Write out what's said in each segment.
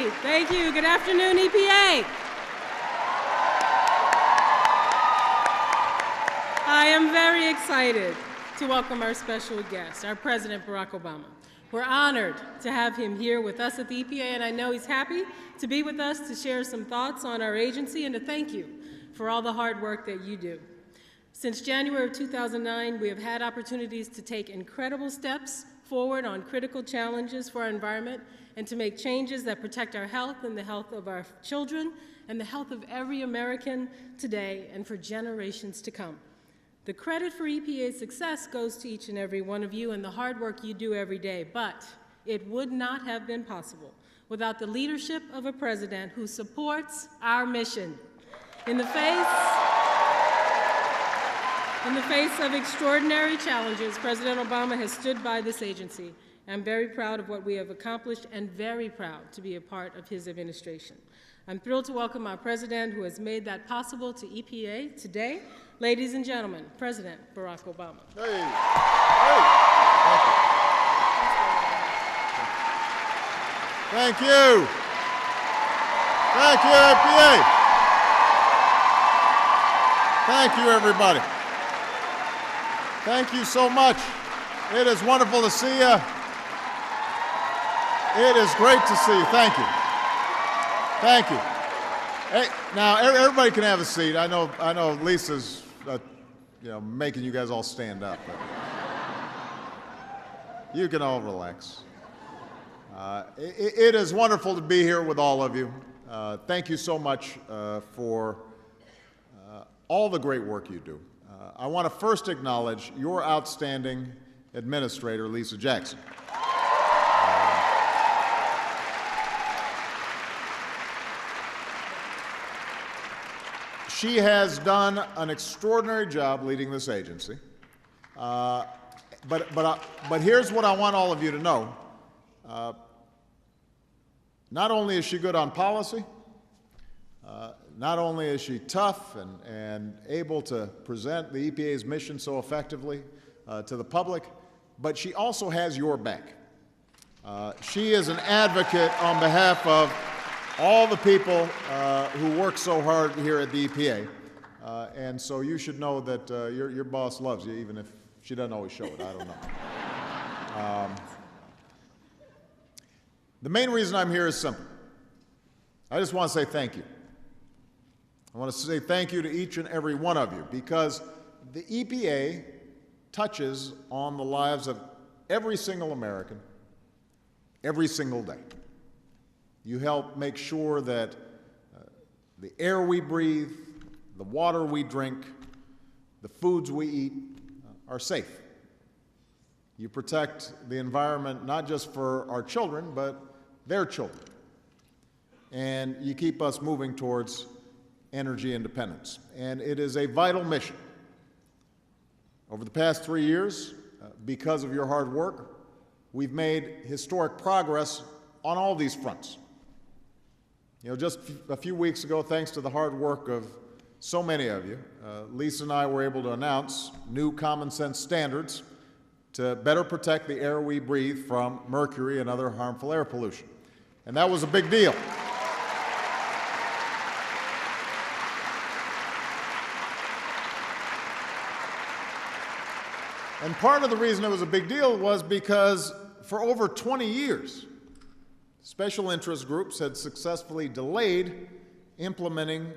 everybody. Thank you. Good afternoon, EPA. I am very excited to welcome our special guest, our President, Barack Obama. We're honored to have him here with us at the EPA, and I know he's happy to be with us to share some thoughts on our agency and to thank you for all the hard work that you do. Since January of 2009, we have had opportunities to take incredible steps forward on critical challenges for our environment and to make changes that protect our health and the health of our children and the health of every American today and for generations to come. The credit for EPA's success goes to each and every one of you and the hard work you do every day, but it would not have been possible without the leadership of a president who supports our mission. In the face of extraordinary challenges, President Obama has stood by this agency. I'm very proud of what we have accomplished and very proud to be a part of his administration. I'm thrilled to welcome our president who has made that possible to EPA today. Ladies and gentlemen, President Barack Obama. Hey. Thank you. Thank you, EPA. Thank you, everybody. Thank you so much. It is wonderful to see you. It is great to see you. Thank you. Thank you. Hey, now everybody can have a seat. I know Lisa's making you guys all stand up. But you can all relax. It is wonderful to be here with all of you. Thank you so much for all the great work you do. I want to first acknowledge your outstanding administrator, Lisa Jackson. She has done an extraordinary job leading this agency. But here's what I want all of you to know. Not only is she good on policy, not only is she tough and able to present the EPA's mission so effectively to the public, but she also has your back. She is an advocate on behalf of all the people who work so hard here at the EPA. And so you should know that your boss loves you, even if she doesn't always show it. I don't know. The main reason I'm here is simple. I just want to say thank you. I want to say thank you to each and every one of you because the EPA touches on the lives of every single American every single day. You help make sure that the air we breathe, the water we drink, the foods we eat are safe. You protect the environment not just for our children, but their children. And you keep us moving towards energy independence. And it is a vital mission. Over the past 3 years, because of your hard work, we've made historic progress on all these fronts. Just a few weeks ago, thanks to the hard work of so many of you, Lisa and I were able to announce new common sense standards to better protect the air we breathe from mercury and other harmful air pollution. And that was a big deal. And part of the reason it was a big deal was because for over 20 years, special interest groups had successfully delayed implementing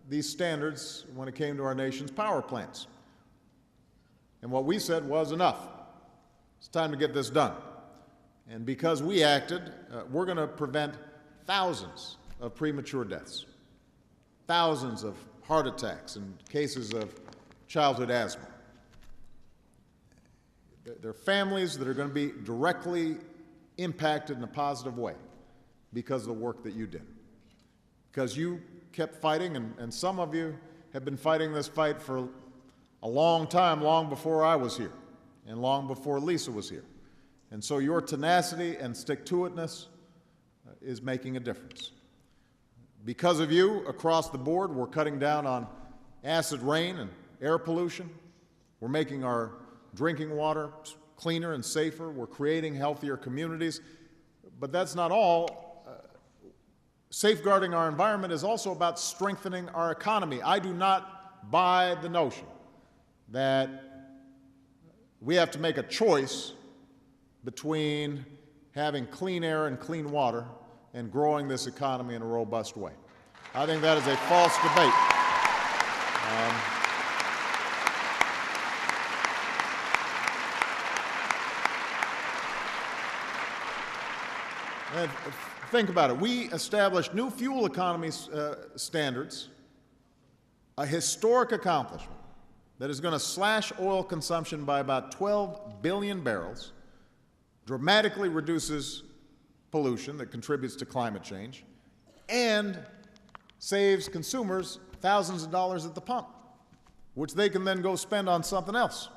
these standards when it came to our nation's power plants. And what we said was enough. It's time to get this done. And because we acted, we're going to prevent thousands of premature deaths, thousands of heart attacks and cases of childhood asthma. There are families that are going to be directly impacted in a positive way because of the work that you did. Because you kept fighting, and some of you have been fighting this fight for a long time, long before I was here, and long before Lisa was here. And so your tenacity and stick-to-itness is making a difference. Because of you, across the board, we're cutting down on acid rain and air pollution. We're making our drinking water cleaner and safer. We're creating healthier communities. But that's not all. safeguarding our environment is also about strengthening our economy. I do not buy the notion that we have to make a choice between having clean air and clean water and growing this economy in a robust way. I think that is a false debate. And think about it. We established new fuel economy standards, a historic accomplishment that is going to slash oil consumption by about 12 billion barrels, dramatically reduces pollution that contributes to climate change, and saves consumers thousands of dollars at the pump, which they can then go spend on something else.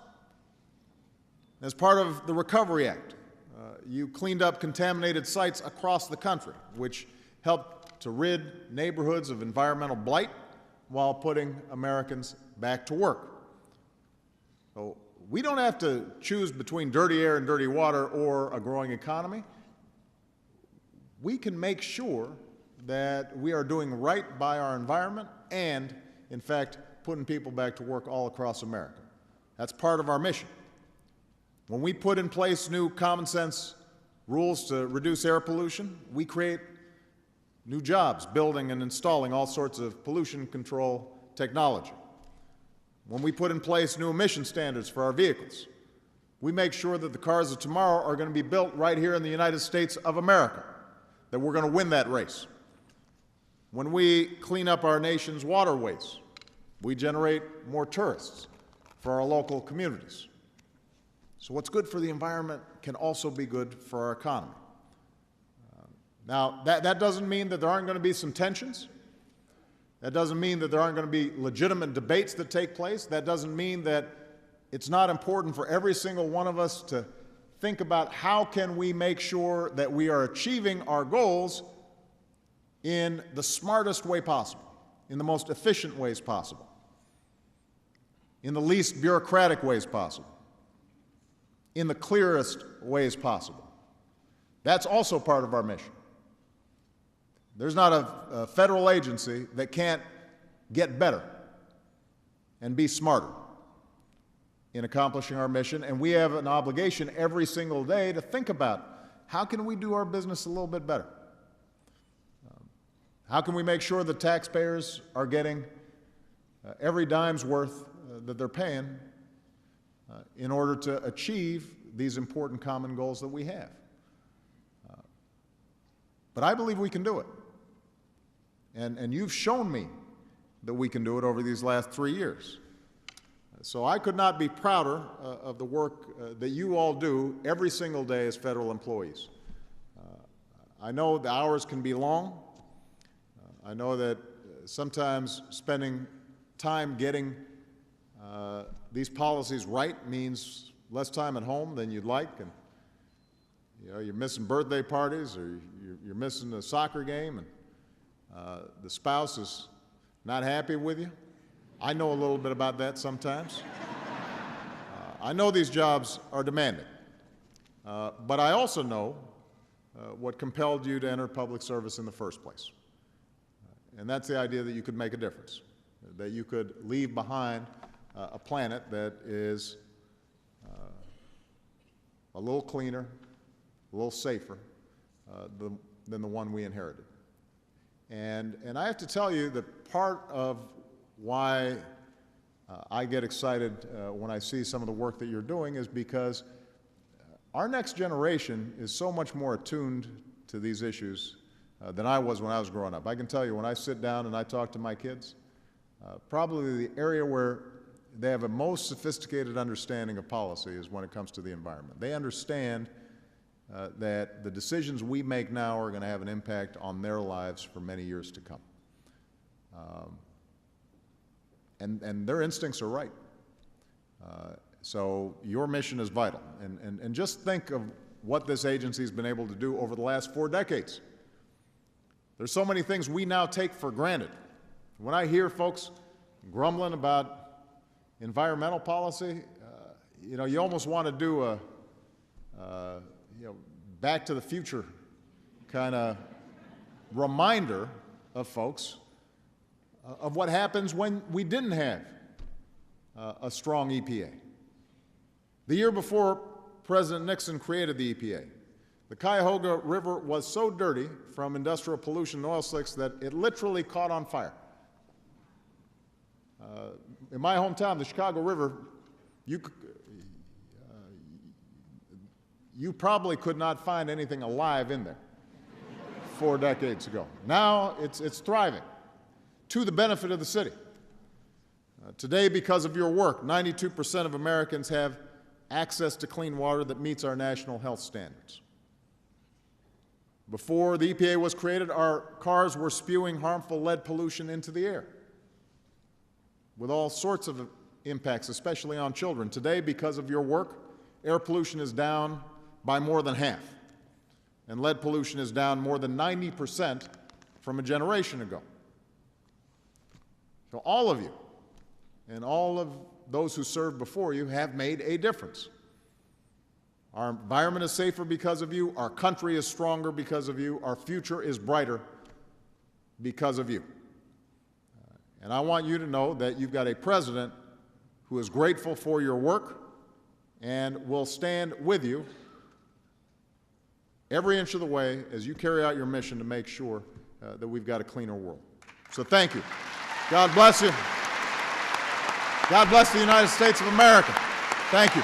As part of the Recovery Act, you cleaned up contaminated sites across the country, which helped to rid neighborhoods of environmental blight while putting Americans back to work. So we don't have to choose between dirty air and dirty water or a growing economy. We can make sure that we are doing right by our environment and, in fact, putting people back to work all across America. That's part of our mission. When we put in place new common sense rules to reduce air pollution, we create new jobs building and installing all sorts of pollution control technology. When we put in place new emission standards for our vehicles, we make sure that the cars of tomorrow are going to be built right here in the United States of America, that we're going to win that race. When we clean up our nation's waterways, we generate more tourists for our local communities. So what's good for the environment can also be good for our economy. Now, that doesn't mean that there aren't going to be some tensions. That doesn't mean that there aren't going to be legitimate debates that take place. That doesn't mean that it's not important for every single one of us to think about how can we make sure that we are achieving our goals in the smartest way possible, in the most efficient ways possible, in the least bureaucratic ways possible, in the clearest ways possible. That's also part of our mission. There's not a federal agency that can't get better and be smarter in accomplishing our mission, and we have an obligation every single day to think about how can we do our business a little bit better? How can we make sure the taxpayers are getting every dime's worth that they're paying in order to achieve these important common goals that we have? But I believe we can do it. And you've shown me that we can do it over these last 3 years. So I could not be prouder of the work that you all do every single day as federal employees. I know the hours can be long. I know that sometimes spending time getting these policies right means less time at home than you'd like, and you're missing birthday parties, or you're missing a soccer game, and the spouse is not happy with you. I know a little bit about that sometimes. I know these jobs are demanding, but I also know what compelled you to enter public service in the first place. And that's the idea that you could make a difference, that you could leave behind a planet that is a little cleaner, a little safer than the one we inherited. And I have to tell you that part of why I get excited when I see some of the work that you're doing is because our next generation is so much more attuned to these issues than I was when I was growing up. I can tell you, when I sit down and I talk to my kids, probably the area where they have a most sophisticated understanding of policy is when it comes to the environment. They understand that the decisions we make now are going to have an impact on their lives for many years to come. And their instincts are right. So your mission is vital. And just think of what this agency has been able to do over the last 4 decades. There's so many things we now take for granted. When I hear folks grumbling about environmental policy, you almost want to do a Back to the Future kind of reminder of folks of what happens when we didn't have a strong EPA. The year before President Nixon created the EPA, the Cuyahoga River was so dirty from industrial pollution and oil slicks that it literally caught on fire. In my hometown, the Chicago River, you probably could not find anything alive in there 4 decades ago. Now it's thriving to the benefit of the city. Today, because of your work, 92% of Americans have access to clean water that meets our national health standards. Before the EPA was created, our cars were spewing harmful lead pollution into the air, with all sorts of impacts, especially on children. Today, because of your work, air pollution is down by more than half, and lead pollution is down more than 90% from a generation ago. So all of you and all of those who served before you have made a difference. Our environment is safer because of you. Our country is stronger because of you. Our future is brighter because of you. And I want you to know that you've got a president who is grateful for your work and will stand with you every inch of the way as you carry out your mission to make sure that we've got a cleaner world. So thank you. God bless you. God bless the United States of America. Thank you.